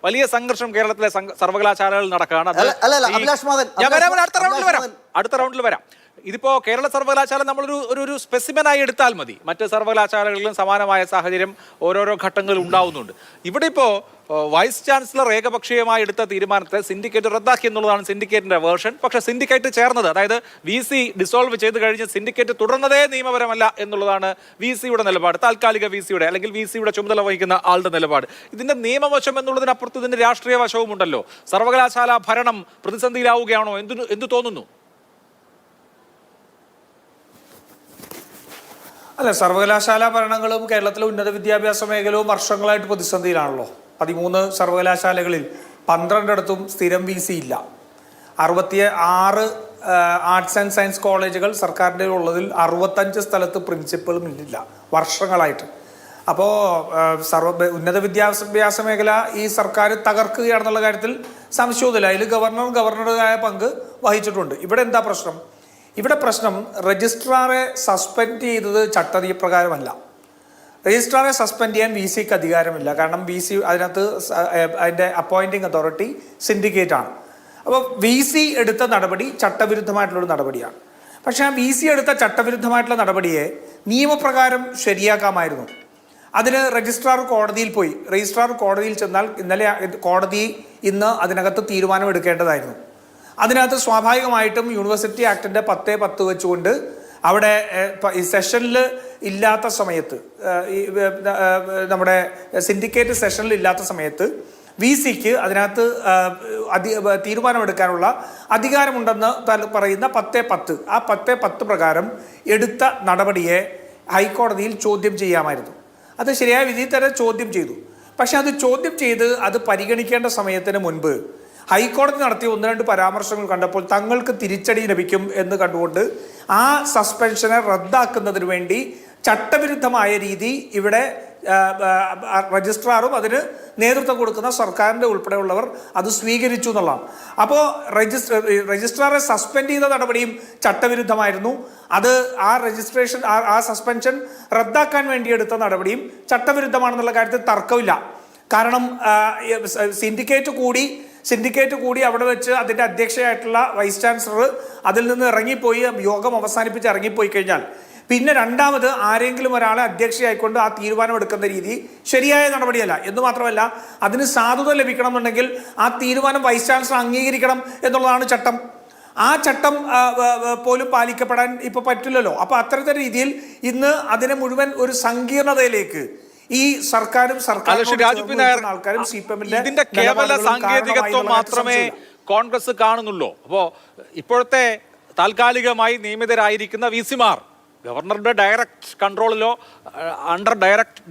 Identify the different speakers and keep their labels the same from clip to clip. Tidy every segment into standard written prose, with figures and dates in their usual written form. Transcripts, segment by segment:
Speaker 1: വലിയ സംഘർഷം കേരളത്തിലെ സർവകലാശാലകളിൽ നടക്കുകയാണ്. അടുത്ത റൗണ്ടിൽ വരാം. ഇതിപ്പോ കേരള സർവകലാശാല നമ്മളൊരു സ്പെസിമെനായി എടുത്താൽ മതി. മറ്റ് സർവകലാശാലകളിലും സമാനമായ സാഹചര്യം ഓരോരോ ഘട്ടങ്ങളിൽ ഉണ്ടാവുന്നുണ്ട്. ഇവിടെ ഇപ്പോ വൈസ് ചാൻസലർ ഏകപക്ഷീയമായി എടുത്ത തീരുമാനത്തെ സിൻഡിക്കേറ്റ് റദ്ദാക്കി എന്നുള്ളതാണ് സിൻഡിക്കേറ്റിന്റെ വേർഷൻ. പക്ഷെ സിൻഡിക്കേറ്റ് ചേർന്നത്, അതായത് VC ഡിസോൾവ് ചെയ്ത് കഴിഞ്ഞ് സിൻഡിക്കേറ്റ് തുടർന്നതേ നിയമപരമല്ല എന്നുള്ളതാണ് VCയുടെ നിലപാട്, താൽക്കാലിക VCയുടെ അല്ലെങ്കിൽ VCയുടെ ചുമതല വഹിക്കുന്ന ആളുടെ നിലപാട്. ഇതിന്റെ നിയമവശം എന്നുള്ളതിനപ്പുറത്ത് ഇതിന്റെ രാഷ്ട്രീയ വശവും ഉണ്ടല്ലോ. സർവകലാശാല ഭരണം പ്രതിസന്ധിയിലാവുകയാണോ? എന്തു തോന്നുന്നു?
Speaker 2: അല്ല, സർവകലാശാല ഭരണങ്ങളും കേരളത്തിലെ ഉന്നത വിദ്യാഭ്യാസ മേഖലവും വർഷങ്ങളായിട്ട് പ്രതിസന്ധിയിലാണല്ലോ. 13 സർവകലാശാലകളിൽ 12 സ്ഥിരം VC ഇല്ല. 66 ആർട്സ് ആൻഡ് സയൻസ് കോളേജുകൾ സർക്കാരിൻ്റെ ഉള്ളതിൽ 65 സ്ഥലത്ത് പ്രിൻസിപ്പളും ഇല്ല വർഷങ്ങളായിട്ട്. അപ്പോൾ ഉന്നത വിദ്യാഭ്യാസ മേഖല ഈ സർക്കാർ തകർക്കുകയാണെന്നുള്ള കാര്യത്തിൽ സംശയമൊന്നുമില്ല. അതിൽ ഗവർണറുടേതായ പങ്ക് വഹിച്ചിട്ടുണ്ട്. ഇവിടെ എന്താ പ്രശ്നം? ഇവിടെ പ്രശ്നം രജിസ്ട്രാറെ സസ്പെൻഡ് ചെയ്തത് ചട്ടപ്രകാരമല്ല. രജിസ്ട്രാറെ സസ്പെൻഡ് ചെയ്യാൻ VCക്ക് അധികാരമില്ല. കാരണം VC അതിനകത്ത് അതിൻ്റെ അപ്പോയിൻറ്റിംഗ് അതോറിറ്റി സിൻഡിക്കേറ്റ് ആണ്. അപ്പോൾ VC എടുത്ത നടപടി ചട്ടവിരുദ്ധമായിട്ടുള്ളൊരു നടപടിയാണ്. പക്ഷേ ആ VC എടുത്ത ചട്ടവിരുദ്ധമായിട്ടുള്ള നടപടിയെ നിയമപ്രകാരം ശരിയാക്കാമായിരുന്നു. അതിന് രജിസ്ട്രാർ കോടതിയിൽ പോയി. രജിസ്ട്രാർ കോടതിയിൽ ചെന്നാൽ കോടതി ഇന്ന് അതിനകത്ത് തീരുമാനമെടുക്കേണ്ടതായിരുന്നു. അതിനകത്ത് സ്വാഭാവികമായിട്ടും യൂണിവേഴ്സിറ്റി ആക്ടിൻ്റെ 10(10) വെച്ചുകൊണ്ട് അവിടെ ഈ സെഷനിൽ ഇല്ലാത്ത സമയത്ത്, നമ്മുടെ സിൻഡിക്കേറ്റ് സെഷനിൽ ഇല്ലാത്ത സമയത്ത് VCക്ക് അതിനകത്ത് തീരുമാനമെടുക്കാനുള്ള അധികാരമുണ്ടെന്ന് പറയുന്ന 10(10), ആ 10(10) പ്രകാരം എടുത്ത നടപടിയെ ഹൈക്കോടതിയിൽ ചോദ്യം ചെയ്യാമായിരുന്നു. അത് ശരിയായ വിധി തന്നെ ചോദ്യം ചെയ്തു. പക്ഷെ അത് ചോദ്യം ചെയ്ത് അത് പരിഗണിക്കേണ്ട സമയത്തിന് മുൻപ് ഹൈക്കോടതി നടത്തിയ 1-2 പരാമർശങ്ങൾ കണ്ടപ്പോൾ തങ്ങൾക്ക് തിരിച്ചടി ലഭിക്കും എന്ന് കണ്ടുകൊണ്ട് ആ സസ്പെൻഷനെ റദ്ദാക്കുന്നതിന് വേണ്ടി ചട്ടവിരുദ്ധമായ രീതി ഇവിടെ രജിസ്ട്രാറും അതിന് നേതൃത്വം കൊടുക്കുന്ന സർക്കാരിൻ്റെ ഉൾപ്പെടെയുള്ളവർ അത് സ്വീകരിച്ചു എന്നുള്ളതാണ്. അപ്പോൾ രജിസ്ട്രാറെ സസ്പെൻഡ് ചെയ്ത നടപടിയും ചട്ടവിരുദ്ധമായിരുന്നു. അത് ആ സസ്പെൻഷൻ റദ്ദാക്കാൻ വേണ്ടി എടുത്ത നടപടിയും ചട്ടവിരുദ്ധമാണെന്നുള്ള കാര്യത്തിൽ തർക്കമില്ല. കാരണം സിൻഡിക്കേറ്റ് കൂടി അവിടെ വെച്ച് അതിൻ്റെ അധ്യക്ഷയായിട്ടുള്ള വൈസ് ചാൻസലർ അതിൽ നിന്ന് ഇറങ്ങിപ്പോയി, യോഗം അവസാനിപ്പിച്ച് ഇറങ്ങിപ്പോയി കഴിഞ്ഞാൽ പിന്നെ രണ്ടാമത് ആരെങ്കിലും ഒരാളെ അധ്യക്ഷയായിക്കൊണ്ട് ആ തീരുമാനം എടുക്കുന്ന രീതി ശരിയായ നടപടിയല്ല. എന്ന് മാത്രമല്ല, അതിന് സാധുത ലഭിക്കണം എന്നുണ്ടെങ്കിൽ ആ തീരുമാനം വൈസ് ചാൻസലർ അംഗീകരിക്കണം എന്നുള്ളതാണ് ചട്ടം. ആ ചട്ടം പോലും പാലിക്കപ്പെടാൻ ഇപ്പോൾ പറ്റില്ലല്ലോ. അപ്പോൾ അത്തരത്തിലുള്ള രീതിയിൽ ഇന്ന് അതിനെ മുഴുവൻ ഒരു സങ്കീർണതയിലേക്ക് ഈ സർക്കാരും ആൾക്കാരും
Speaker 1: ഇതിന്റെ കേവല സാങ്കേതികത്വം മാത്രമേ കോൺഗ്രസ് കാണുന്നുള്ളൂ. അപ്പോ ഇപ്പോഴത്തെ താൽക്കാലികമായി നിയമിതരായിരിക്കുന്ന VCമാർ ഗവർണറുടെ ഡയറക്റ്റ് കൺട്രോളിലോ അണ്ടർ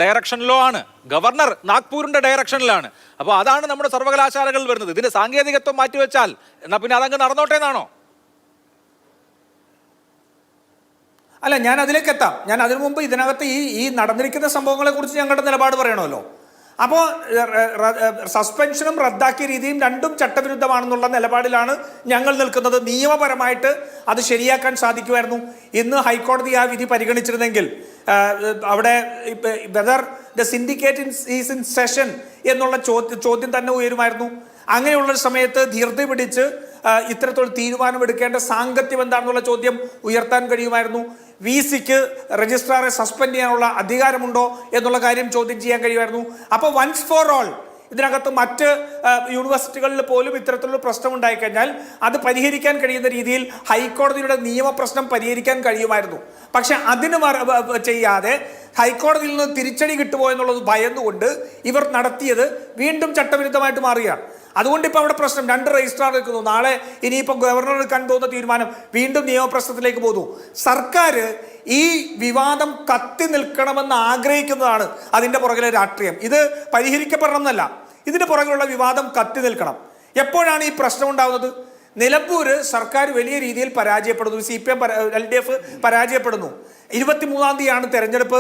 Speaker 1: ഡയറക്ഷനിലോ ആണ്. ഗവർണർ നാഗ്പൂരിന്റെ ഡയറക്ഷനിലാണ്. അപ്പോൾ അതാണ് നമ്മുടെ സർവകലാശാലകളിൽ വരുന്നത്. ഇതിന്റെ സാങ്കേതികത്വം മാറ്റിവെച്ചാൽ എന്നാ പിന്നെ അതങ്ങ് നടന്നോട്ടെ എന്നാണോ?
Speaker 2: അല്ല, ഞാൻ അതിലേക്ക് എത്താം. ഞാൻ അതിനു മുമ്പ് ഇതിനകത്ത് ഈ നടന്നിരിക്കുന്ന സംഭവങ്ങളെ കുറിച്ച് ഞങ്ങളുടെ നിലപാട് പറയണമല്ലോ. അപ്പോൾ സസ്പെൻഷനും റദ്ദാക്കിയ രീതിയും രണ്ടും ചട്ടവിരുദ്ധമാണെന്നുള്ള നിലപാടിലാണ് ഞങ്ങൾ നിൽക്കുന്നത്. നിയമപരമായിട്ട് അത് ശരിയാക്കാൻ സാധിക്കുമായിരുന്നു. ഇന്ന് ഹൈക്കോടതി ആ വിധി പരിഗണിച്ചിരുന്നെങ്കിൽ അവിടെ whether the syndicate is in session എന്നുള്ള ചോദ്യം തന്നെ ഉയരുമായിരുന്നു. അങ്ങനെയുള്ളൊരു സമയത്ത് ധീർത്തി പിടിച്ച് ഇത്തരത്തിലുള്ള തീരുമാനമെടുക്കേണ്ട സാങ്കത്യം എന്താണെന്നുള്ള ചോദ്യം ഉയർത്താൻ കഴിയുമായിരുന്നു. VCക്ക് രജിസ്ട്രാറെ സസ്പെൻഡ് ചെയ്യാനുള്ള അധികാരമുണ്ടോ എന്നുള്ള കാര്യം ചോദ്യം ചെയ്യാൻ കഴിയുമായിരുന്നു. അപ്പോൾ വൺസ് ഫോർ ഓൾ ഇതിനകത്ത് മറ്റ് യൂണിവേഴ്സിറ്റികളിൽ പോലും ഇത്തരത്തിലുള്ള പ്രശ്നം ഉണ്ടായിക്കഴിഞ്ഞാൽ അത് പരിഹരിക്കാൻ കഴിയുന്ന രീതിയിൽ ഹൈക്കോടതിയുടെ നിയമപ്രശ്നം പരിഹരിക്കാൻ കഴിയുമായിരുന്നു. പക്ഷെ അതിന് ചെയ്യാതെ ഹൈക്കോടതിയിൽ നിന്ന് തിരിച്ചടി കിട്ടുമോ എന്നുള്ളത് ഭയന്നുകൊണ്ട് ഇവർ നടത്തിയത് വീണ്ടും ചട്ടവിരുദ്ധമായിട്ട് മാറുകയാണ്. അതുകൊണ്ട് ഇപ്പോൾ അവിടെ പ്രശ്നം 2 രജിസ്ട്രാർ നിൽക്കുന്നു. നാളെ ഇനിയിപ്പോൾ ഗവർണർ എടുക്കാൻ പോകുന്ന തീരുമാനം വീണ്ടും നിയമപ്രശ്നത്തിലേക്ക് പോകുന്നു. സർക്കാർ ഈ വിവാദം കത്തി നിൽക്കണമെന്ന് ആഗ്രഹിക്കുന്നതാണ് അതിൻ്റെ പുറകിലെ രാഷ്ട്രീയം. ഇത് പരിഹരിക്കപ്പെടണം എന്നല്ല, ഇതിൻ്റെ പുറകിലുള്ള വിവാദം കത്തി നിൽക്കണം. എപ്പോഴാണ് ഈ പ്രശ്നം ഉണ്ടാകുന്നത്? നിലമ്പൂർ സർക്കാർ വലിയ രീതിയിൽ പരാജയപ്പെടുന്നു. CPM LDF പരാജയപ്പെടുന്നു. 23-ാം തീയതിയാണ് തെരഞ്ഞെടുപ്പ്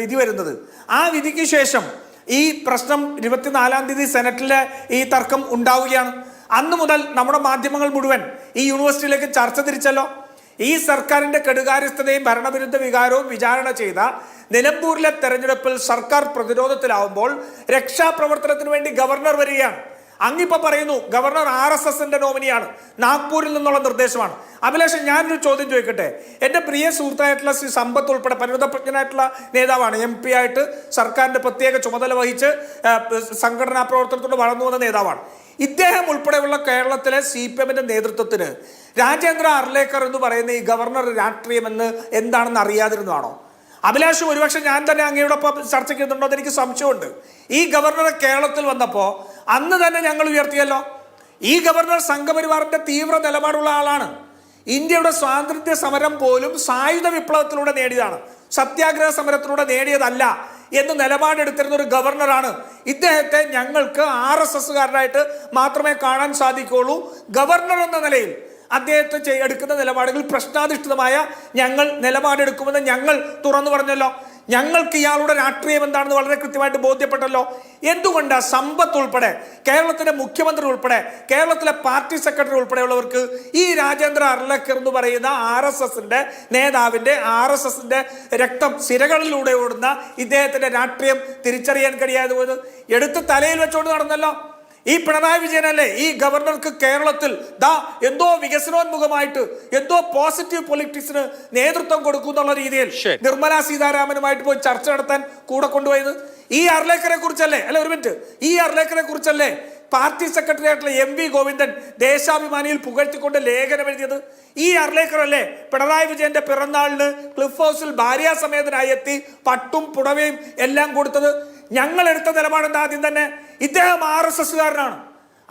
Speaker 2: വിധി വരുന്നത്. ആ വിധിക്ക് ശേഷം ഈ പ്രശ്നം 24-ാം തീയതി സെനറ്റിലെ ഈ തർക്കം ഉണ്ടാവുകയാണ്. അന്ന് മുതൽ നമ്മുടെ മാധ്യമങ്ങൾ മുഴുവൻ ഈ യൂണിവേഴ്സിറ്റിയിലേക്ക് ചർച്ച തിരിച്ചല്ലോ. ഈ സർക്കാരിന്റെ കെടുകാര്യസ്ഥതയും ഭരണവിരുദ്ധ വികാരവും വിചാരണ ചെയ്ത നിലമ്പൂരിലെ തെരഞ്ഞെടുപ്പിൽ സർക്കാർ പ്രതിരോധത്തിലാവുമ്പോൾ രക്ഷാപ്രവർത്തനത്തിന് വേണ്ടി ഗവർണർ വരികയാണ്. അങ്ങിപ്പോ പറയുന്നു ഗവർണർ RSSന്റെ നോമിനിയാണ്, നാഗ്പൂരിൽ നിന്നുള്ള നിർദ്ദേശമാണ്. അഭിലാഷൻ, ഞാനൊരു ചോദ്യം ചോദിക്കട്ടെ. എൻ്റെ പ്രിയ സുഹൃത്തായിട്ടുള്ള ശ്രീ സമ്പത്ത് ഉൾപ്പെടെ പരിമിതപ്രജ്ഞനായിട്ടുള്ള നേതാവാണ്, MP ആയിട്ട് സർക്കാരിന്റെ പ്രത്യേക ചുമതല വഹിച്ച് സംഘടനാ പ്രവർത്തനത്തോട് വളർന്നു വന്ന നേതാവാണ്. ഇദ്ദേഹം ഉൾപ്പെടെയുള്ള കേരളത്തിലെ CPMന്റെ നേതൃത്വത്തിന് രാജേന്ദ്ര അർലേക്കർ എന്ന് പറയുന്ന ഈ ഗവർണർ രാഷ്ട്രീയം എന്ന് എന്താണെന്ന് അറിയാതിരുന്നതാണോ? അഭിലാഷ്, ഒരുപക്ഷെ ഞാൻ തന്നെ അങ്ങയോടൊപ്പം ചർച്ച ചെയ്തിട്ടുണ്ടോ എന്ന് എനിക്ക് സംശയമുണ്ട്. ഈ ഗവർണർ കേരളത്തിൽ വന്നപ്പോൾ അന്ന് തന്നെ ഞങ്ങൾ ഉയർത്തിയല്ലോ. ഈ ഗവർണർ സംഘപരിവാറിന്റെ തീവ്ര നിലപാടുള്ള ആളാണ്. ഇന്ത്യയുടെ സ്വാതന്ത്ര്യ സമരം പോലും സായുധ വിപ്ലവത്തിലൂടെ നേടിയതാണ്, സത്യാഗ്രഹ സമരത്തിലൂടെ നേടിയതല്ല എന്ന് നിലപാടെടുത്തിരുന്ന ഒരു ഗവർണറാണ്. ഇദ്ദേഹത്തെ ഞങ്ങൾക്ക് RSSകാരനായിട്ട് മാത്രമേ കാണാൻ സാധിക്കുകയുള്ളൂ. ഗവർണർ എന്ന നിലയിൽ അദ്ദേഹത്തെ എടുക്കുന്ന നിലപാടുകൾ പ്രശ്നാധിഷ്ഠിതമായ ഞങ്ങൾ നിലപാടെടുക്കുമെന്ന് ഞങ്ങൾ തുറന്നു പറഞ്ഞല്ലോ. ഞങ്ങൾക്ക് ഇയാളുടെ രാഷ്ട്രീയം എന്താണെന്ന് വളരെ കൃത്യമായിട്ട് ബോധ്യപ്പെട്ടല്ലോ. എന്തുകൊണ്ടാണ് സമ്പത്ത് ഉൾപ്പെടെ, കേരളത്തിന്റെ മുഖ്യമന്ത്രി ഉൾപ്പെടെ, കേരളത്തിലെ പാർട്ടി സെക്രട്ടറി ഉൾപ്പെടെയുള്ളവർക്ക് ഈ രാജേന്ദ്ര അർലേക്കർ എന്ന് പറയുന്ന RSSന്റെ നേതാവിന്റെ RSSന്റെ രക്തം സിരകളിലൂടെ ഓടുന്ന ഇദ്ദേഹത്തിന്റെ രാഷ്ട്രീയം തിരിച്ചറിയാൻ കഴിയാതെ പോയത്? എടുത്ത് തലയിൽ വെച്ചുകൊണ്ട് നടന്നല്ലോ. ഈ പിണറായി വിജയനല്ലേ ഈ ഗവർണർക്ക് കേരളത്തിൽ എന്തോ വികസനോന്മുഖമായിട്ട് എന്തോ പോസിറ്റീവ് പൊളിറ്റിക്സിന് നേതൃത്വം കൊടുക്കുന്നുള്ള രീതിയിൽ നിർമ്മലാ സീതാരാമനുമായിട്ട് പോയി ചർച്ച നടത്താൻ കൂടെ കൊണ്ടുപോയത്? ഈ അർലേക്കറെ കുറിച്ചല്ലേ, അല്ലെ ഒരു മിനിറ്റ്, ഈ അർലേക്കറെ കുറിച്ചല്ലേ പാർട്ടി സെക്രട്ടറി ആയിട്ടുള്ള MV ഗോവിന്ദൻ ദേശാഭിമാനിയിൽ പുകഴ്ത്തിക്കൊണ്ട് ലേഖനം എഴുതിയത്? ഈ അർലേക്കർ അല്ലേ പിണറായി വിജയന്റെ പിറന്നാളിന് ക്ലിഫ് ഹൗസിൽ ഭാര്യാസമേതനായി എത്തി പട്ടും പുടവയും എല്ലാം കൊടുത്തത്? ഞങ്ങൾ എടുത്ത നിലപാടെന്താ? ആദ്യം തന്നെ ഇദ്ദേഹം RSSകാരനാണ്.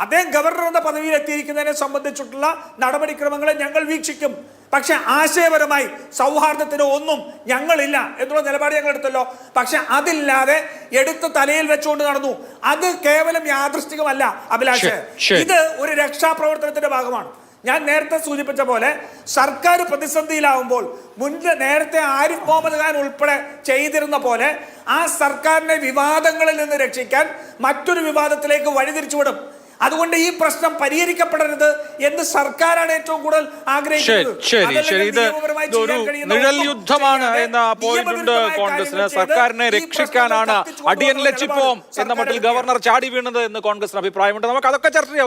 Speaker 2: അദ്ദേഹം ഗവർണർ എന്ന പദവിയിൽ എത്തിയിരിക്കുന്നതിനെ സംബന്ധിച്ചിട്ടുള്ള നടപടിക്രമങ്ങളെ ഞങ്ങൾ വീക്ഷിക്കും. പക്ഷെ ആശയപരമായി സൗഹാർദ്ദത്തിന് ഒന്നും ഞങ്ങളില്ല എന്നുള്ള നിലപാട് ഞങ്ങൾ എടുത്തല്ലോ. പക്ഷെ അതില്ലാതെ എടുത്ത് തലയിൽ വെച്ചുകൊണ്ട് നടന്നു. അത് കേവലം യാദൃശ്ചികമല്ല അഭിലാഷ്, ഇത് ഒരു രക്ഷാപ്രവർത്തനത്തിന്റെ ഭാഗമാണ്. ഞാൻ നേരത്തെ സൂചിപ്പിച്ച പോലെ സർക്കാർ പ്രതിസന്ധിയിലാവുമ്പോൾ നേരത്തെ ആരിഫ് മുഹമ്മദ് ഖാൻ ഉൾപ്പെടെ ചെയ്തിരുന്ന പോലെ ആ സർക്കാരിനെ വിവാദങ്ങളിൽ നിന്ന് രക്ഷിക്കാൻ മറ്റൊരു വിവാദത്തിലേക്ക് വഴിതിരിച്ചുവിടും. അതുകൊണ്ട് ഈ പ്രശ്നം പരിഹരിക്കപ്പെടരുത് എന്ന് സർക്കാരാണ് ഏറ്റവും കൂടുതൽ ആഗ്രഹിക്കുന്നത്.
Speaker 1: നിഴൽ യുദ്ധമാണ് എന്ന പോയിന്റ് കോൺഗ്രസിന്. സർക്കാരിനെ രക്ഷിക്കാനാണ് അടിയൻ ലച്ചിപ്പോം എന്ന മട്ടിൽ ഗവർണർ ചാടി വീണത് എന്ന് കോൺഗ്രസിന് അഭിപ്രായമുണ്ട്. നമുക്ക് അതൊക്കെ ചർച്ച ചെയ്യാം.